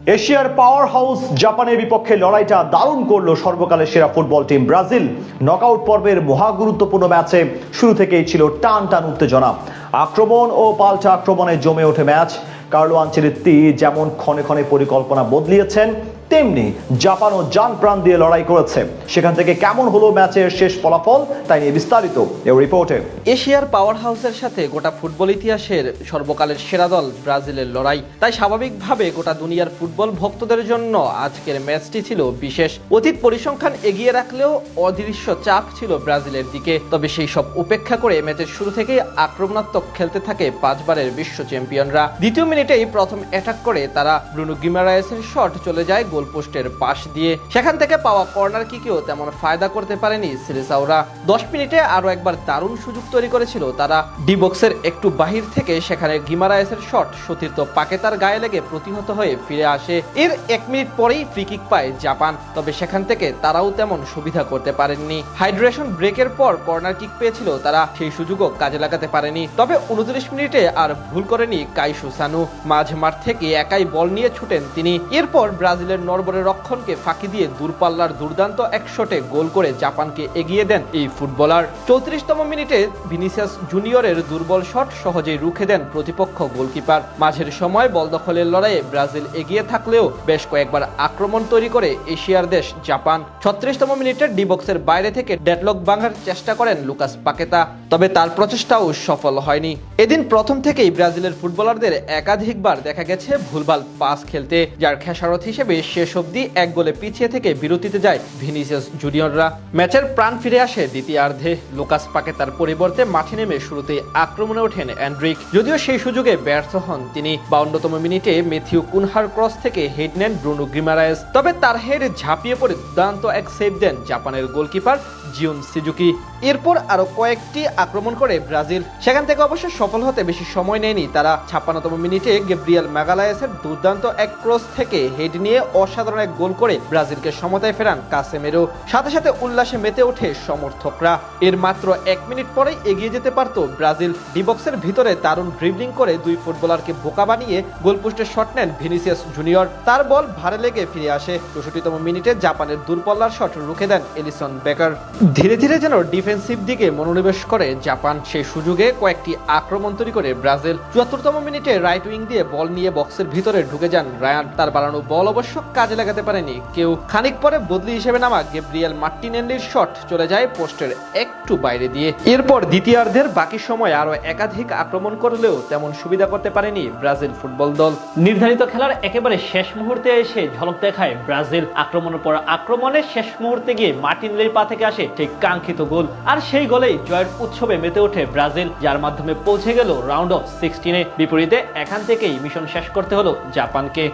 এশিয়ার power house জাপানের বিপক্ষে লড়াইটা দারুণ করলো সর্বকালের সেরা ফুটবল টিম ব্রাজিল। নকআউট পর্বের মহাগুরুত্বপূর্ণ ম্যাচে শুরু থেকেই ছিল টান টান উত্তেজনা, আক্রমণ ও পাল্টা আক্রমণে জমে ওঠে ম্যাচ। কার্লো আনচেলত্তি যেমন ক্ষণে ক্ষণে পরিকল্পনা বদলিয়েছেন, তেমনি জাপানও জান প্রাণ দিয়ে লড়াই করেছে। সেখান থেকে কেমন হলো ম্যাচের শেষ ফলাফল, তাই নিয়ে বিস্তারিত এই রিপোর্টে। এশিয়ার পাওয়ার হাউসের সাথে গোটা ফুটবল ইতিহাসের সর্বকালের সেরা দল ব্রাজিলের লড়াই, তাই স্বাভাবিকভাবে গোটা দুনিয়ার ফুটবল ভক্তদের জন্য আজকের ম্যাচটি ছিল বিশেষ। অতীত পরিসংখ্যান এগিয়ে রাখলেও অদৃশ্য চাপ ছিল ব্রাজিলের দিকে। তবে সেই সব উপেক্ষা করে ম্যাচের শুরু থেকেই আক্রমণাত্মক খেলতে থাকে পাঁচবারের বিশ্ব চ্যাম্পিয়নরা। দ্বিতীয় মিনিটেই প্রথম অ্যাটাক করে তারা ব্রুনো গিমারায়েসের শট চলে যায় গোলপোস্টের পাশ দিয়ে। সেখান থেকে পাওয়া কর্নার কিকেও তেমন ফায়দা করতে পারেনি সিলেসাওরা। 10 মিনিটে আরো একবার দারুণ সুযোগ তৈরি করেছিল তারা ডি বক্সের একটু বাহির থেকে, সেখানে গিমারায়েসের শট সতীর্থ পাকেতার গায়ে লেগে প্রতিহত হয়ে ফিরে আসে। এর 1 মিনিট পরেই ফ্রি কিক পায় জাপান, তবে সেখান থেকে তারাও তেমন সুবিধা করতে পারেননি। হাইড্রেশন ব্রেকের পর কর্নার কিক পেয়েছিল তারা, সেই সুযোগও কাজে লাগাতে পারেনি। তবে 29 মিনিটে আর ভুল করেনি কাইসু সানু, মাঝ মাঠ থেকে একাই বল নিয়ে ছুটেন তিনি। এরপর ব্রাজিলের নরবরে রক্ষণকে ফাঁকি দিয়ে দূরপাল্লার দুর্দান্ত এক শটে গোল করে জাপানকে এগিয়ে দেন এই ফুটবলার। 34তম মিনিটে ভিনিসিয়াস জুনিয়রের দুর্বল শট সহজেই রুখে দেন প্রতিপক্ষ গোলকিপার। মাঝের সময় বল দখলের লড়াইয়ে ব্রাজিল এগিয়ে থাকলেও বেশ কয়েকবার আক্রমণ তৈরি করে এশিয়ার দেশ জাপান। 36তম মিনিটে ডি বক্সের বাইরে থেকে ডেডলক ভাঙার চেষ্টা করেন লুকাস পাকেতা, তবে তার প্রচেষ্টাও সফল হয়নি। এদিন প্রথম থেকেই ব্রাজিলের ফুটবলারদের একাধিকবার দেখা গেছে ভুলভাল পাস খেলতে, যার খেসারত হিসেবে শেষ অবধি এক গোলে পিছিয়ে থেকে বিরতিতে যায় ভিনিসিয়াস জুনিয়ররা। ম্যাচের প্রাণ ফিরে আসে দ্বিতীয়ার্ধে। লুকাস পাকেতার পরিবর্তে মাঠে নেমে শুরুতেই আক্রমণে ওঠেন এন্ড্রিক, যদিও সেই সুযোগে ব্যর্থ হন তিনি। 52তম মিনিটে মেথিউ কুনহার ক্রস থেকে হেড নেন ব্রুনো গিমারায়েস, তবে তার হেড ঝাঁপিয়ে পড়ে দুর্দান্ত এক সেভ দেন জাপানের গোলকিপার জিউন সিজুকি। এরপর আরো কয়েকটি আক্রমণ করে ব্রাজিল, সেখান থেকে অবশ্য সফল হতে বেশি সময় নেয়নি তারা। 56তম মিনিটে গেব্রিয়েল ম্যাগালায়েসের দুর্দান্ত এক ক্রস থেকে হেড নিয়ে অসাধারণ এক গোল করে ব্রাজিলকে সমতায় ফেরান কাসেমেরো। সাথে সাথে উল্লাসে মেতে ওঠে সমর্থকরা। এর মাত্র 1 মিনিট পরেই এগিয়ে যেতে পারত ব্রাজিল। ডি বক্সের ভিতরে দারুণ ড্রিবলিং করে দুই ফুটবলারকে বোকা বানিয়ে গোলপোস্টে শট নেন ভিনিসিয়াস জুনিয়র, তার বল ভারে লেগে ফিরে আসে। 64তম মিনিটে জাপানের দূরপাল্লার শট রুখে দেন এলিসন বেকার। ধীরে ধীরে যেন ডিফেন্সিভ দিকে মনোনিবেশ করে জাপান, সেই সুযোগে কয়েকটি আক্রমণ তৈরি করে ব্রাজিল। 74তম মিনিটে রাইট উইং দিয়ে বল নিয়ে বক্সের ভিতরে ঢুকে যান রায়ান, তার বাড়ানো বল অবশ্য কাজে লাগাতে পারেনি কেউ। খানিক পরে বদলি হিসেবে নামা গেব্রিয়েল মার্টিনেল্লির শট চলে যায় পোস্টের একটু বাইরে দিয়ে। এরপর দ্বিতীয়ার্ধের বাকি সময় আরো একাধিক আক্রমণ করলেও তেমন সুবিধা করতে পারেনি ব্রাজিল ফুটবল দল। নির্ধারিত খেলার একেবারে শেষ মুহূর্তে এসে ঝলক দেখায় ব্রাজিল। আক্রমণের পর আক্রমণে শেষ মুহূর্তে গিয়ে মার্টিনেল্লির পা থেকে আসে সেই কাঙ্ক্ষিত গোল, আর সেই গোলেই জয়ের উৎসবে মেতে ওঠে ব্রাজিল, যার মাধ্যমে পৌঁছে গেল রাউন্ড অফ 16-এ। বিপরীতে এখান থেকেই মিশন শেষ করতে হলো জাপানকে।